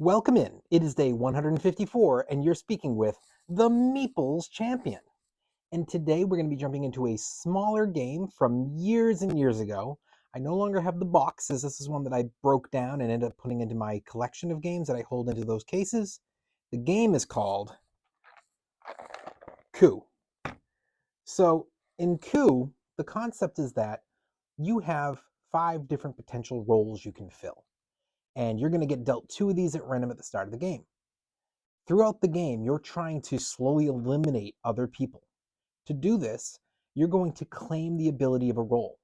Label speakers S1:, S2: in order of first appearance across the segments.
S1: Welcome in. It is day 154, and you're speaking with the Meeples Champion. And today we're going to be jumping into a smaller game from years and years ago. I no longer have the box, as this is one that I broke down and ended up putting into my collection of games that I hold into those cases. The game is called Coup. So in Coup, the concept is that you have 5 different potential roles you can fill. And you're going to get dealt 2 of these at random at the start of the game. Throughout the game, you're trying to slowly eliminate other people. To do this, you're going to claim the ability of a role.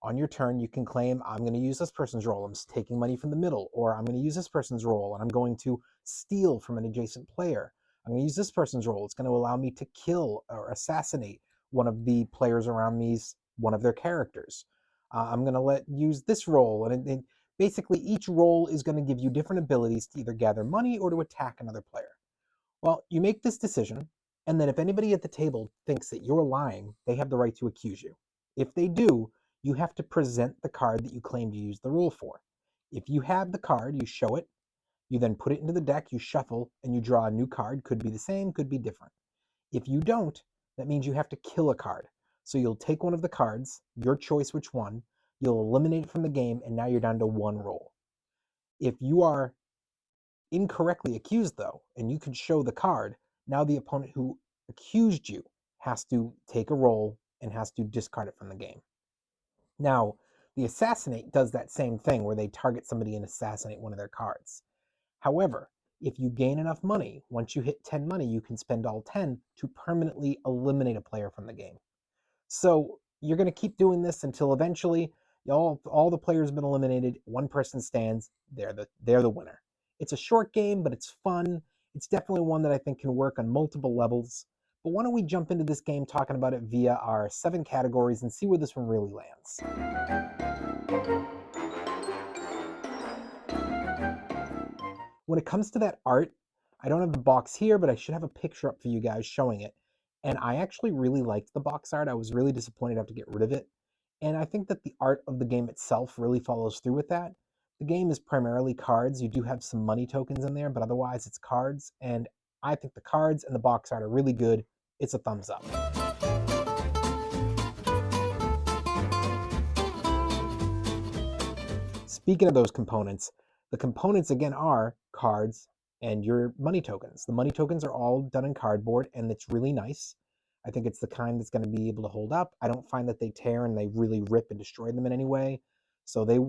S1: On your turn, you can claim, I'm going to use this person's role, I'm taking money from the middle, or I'm going to use this person's role, and I'm going to steal from an adjacent player. I'm going to use this person's role. It's going to allow me to kill or assassinate one of the players around me's, one of their characters. I'm going to use this role, and basically each role is going to give you different abilities to either gather money or to attack another player. Well, you make this decision, and then if anybody at the table thinks that you're lying, they have the right to accuse you. If they do, you have to present the card that you claim to use the rule for. If you have the card, you show it, you then put it into the deck, you shuffle, and you draw a new card. Could be the same, could be different. If you don't, that means you have to kill a card. So you'll take one of the cards, your choice which one, you'll eliminate it from the game, and now you're down to one roll. If you are incorrectly accused, though, and you could show the card, now the opponent who accused you has to take a roll and has to discard it from the game. Now, the assassinate does that same thing where they target somebody and assassinate one of their cards. However, if you gain enough money, once you hit 10 money, you can spend all 10 to permanently eliminate a player from the game. So you're going to keep doing this until eventually all the players have been eliminated, one person stands, they're the winner. It's a short game, but it's fun. It's definitely one that I think can work on multiple levels. But why don't we jump into this game talking about it via our 7 categories and see where this one really lands. When it comes to that art, I don't have the box here, but I should have a picture up for you guys showing it. And I actually really liked the box art. I was really disappointed to have to get rid of it. And I think that the art of the game itself really follows through with that. The game is primarily cards. You do have some money tokens in there, but otherwise it's cards. And I think the cards and the box art are really good. It's a thumbs up. Speaking of those components, the components again are cards and your money tokens. The money tokens are all done in cardboard, and it's really nice. I think it's the kind that's going to be able to hold up. I don't find that they tear and they really rip and destroy them in any way. So they,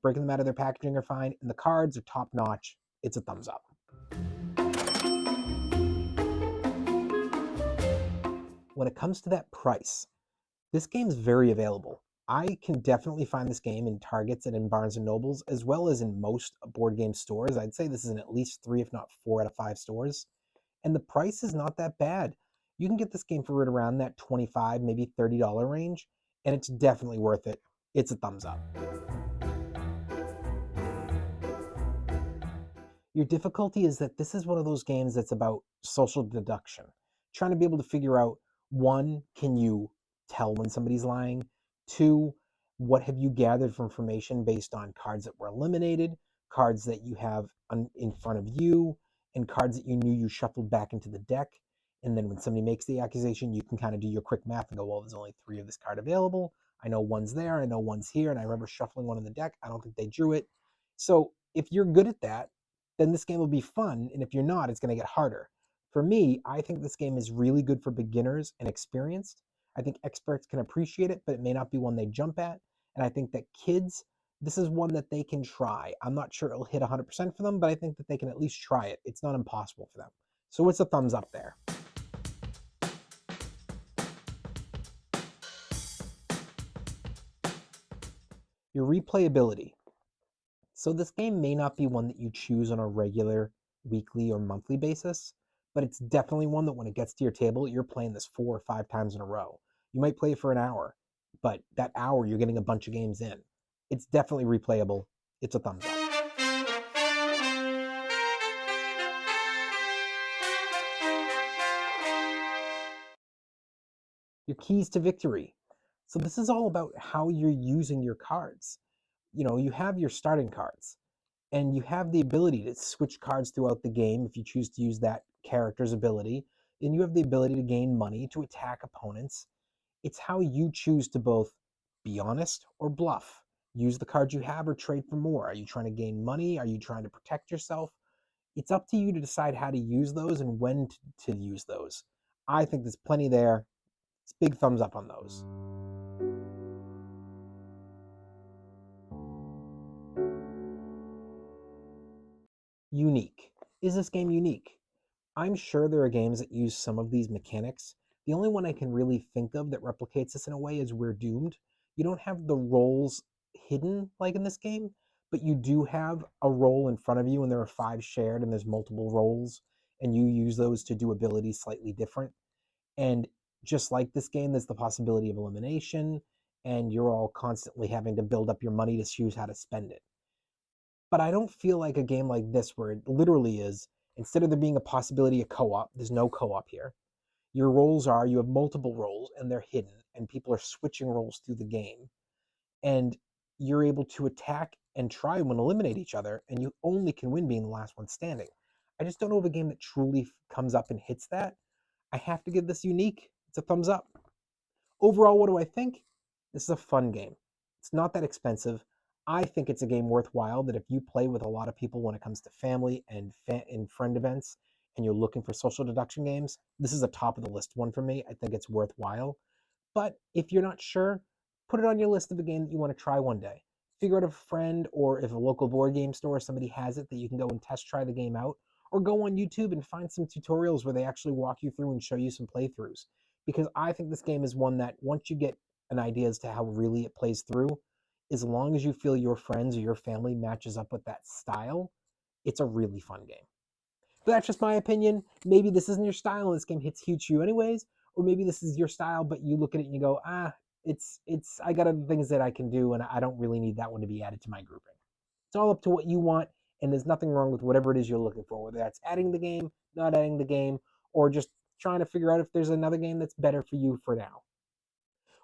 S1: breaking them out of their packaging are fine. And the cards are top notch. It's a thumbs up. When it comes to that price, this game's very available. I can definitely find this game in Targets and in Barnes & Nobles, as well as in most board game stores. I'd say this is in at least 3, if not 4 out of 5 stores. And the price is not that bad. You can get this game for right around that $25, maybe $30 range, and it's definitely worth it. It's a thumbs up. Your difficulty is that this is one of those games that's about social deduction. Trying to be able to figure out, 1, can you tell when somebody's lying? 2, what have you gathered for information based on cards that were eliminated, cards that you have in front of you, and cards that you knew you shuffled back into the deck. And then when somebody makes the accusation, you can kind of do your quick math and go, well, there's only 3 of this card available. I know one's there, I know one's here, and I remember shuffling one in the deck. I don't think they drew it. So if you're good at that, then this game will be fun. And if you're not, it's going to get harder. For me, I think this game is really good for beginners and experienced. I think experts can appreciate it, but it may not be one they jump at. And I think that kids, this is one that they can try. I'm not sure it'll hit 100% for them, but I think that they can at least try it. It's not impossible for them. So it's a thumbs up there. Your replayability. So this game may not be one that you choose on a regular weekly or monthly basis, but it's definitely one that when it gets to your table, you're playing this 4 or 5 times in a row. You might play for an hour, but that hour you're getting a bunch of games in. It's definitely replayable. It's a thumbs up. Your keys to victory. So this is all about how you're using your cards. You have your starting cards. And you have the ability to switch cards throughout the game if you choose to use that character's ability. And you have the ability to gain money to attack opponents. It's how you choose to both be honest or bluff. Use the cards you have or trade for more. Are you trying to gain money? Are you trying to protect yourself? It's up to you to decide how to use those and when to use those. I think there's plenty there. It's big thumbs up on those. Unique. Is this game unique? I'm sure there are games that use some of these mechanics. The only one I can really think of that replicates this in a way is We're Doomed. You don't have the roles hidden like in this game, but you do have a role in front of you, and there are 5 shared, and there's multiple roles, and you use those to do abilities slightly different. And just like this game, there's the possibility of elimination, and you're all constantly having to build up your money to choose how to spend it. But I don't feel like a game like this, where it literally is, instead of there being a possibility of co-op, there's no co-op here. Your roles are, you have multiple roles and they're hidden, and people are switching roles through the game. And you're able to attack and try and eliminate each other, and you only can win being the last one standing. I just don't know of a game that truly comes up and hits that. I have to give this unique. It's a thumbs up. Overall, what do I think? This is a fun game. It's not that expensive. I think it's a game worthwhile that if you play with a lot of people when it comes to family and friend events and you're looking for social deduction games, this is a top of the list one for me. I think it's worthwhile. But if you're not sure, put it on your list of a game that you want to try one day. Figure out if a friend or if a local board game store or somebody has it that you can go and test try the game out, or go on YouTube and find some tutorials where they actually walk you through and show you some playthroughs. Because I think this game is one that once you get an idea as to how really it plays through, as long as you feel your friends or your family matches up with that style, it's a really fun game. But that's just my opinion. Maybe this isn't your style and this game hits huge for you anyways, or maybe this is your style, but you look at it and you go, it's I got other things that I can do and I don't really need that one to be added to my grouping. It's all up to what you want, and there's nothing wrong with whatever it is you're looking for, whether that's adding the game, not adding the game, or just trying to figure out if there's another game that's better for you for now.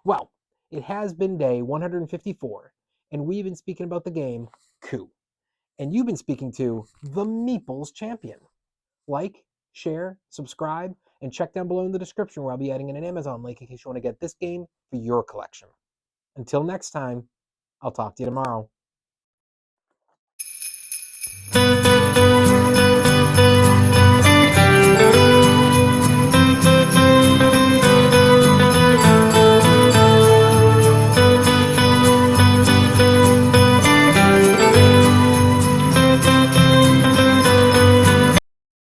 S1: Well, it has been day 154, and we've been speaking about the game Coup. And you've been speaking to the Meeples Champion. Like, share, subscribe, and check down below in the description where I'll be adding in an Amazon link in case you want to get this game for your collection. Until next time, I'll talk to you tomorrow.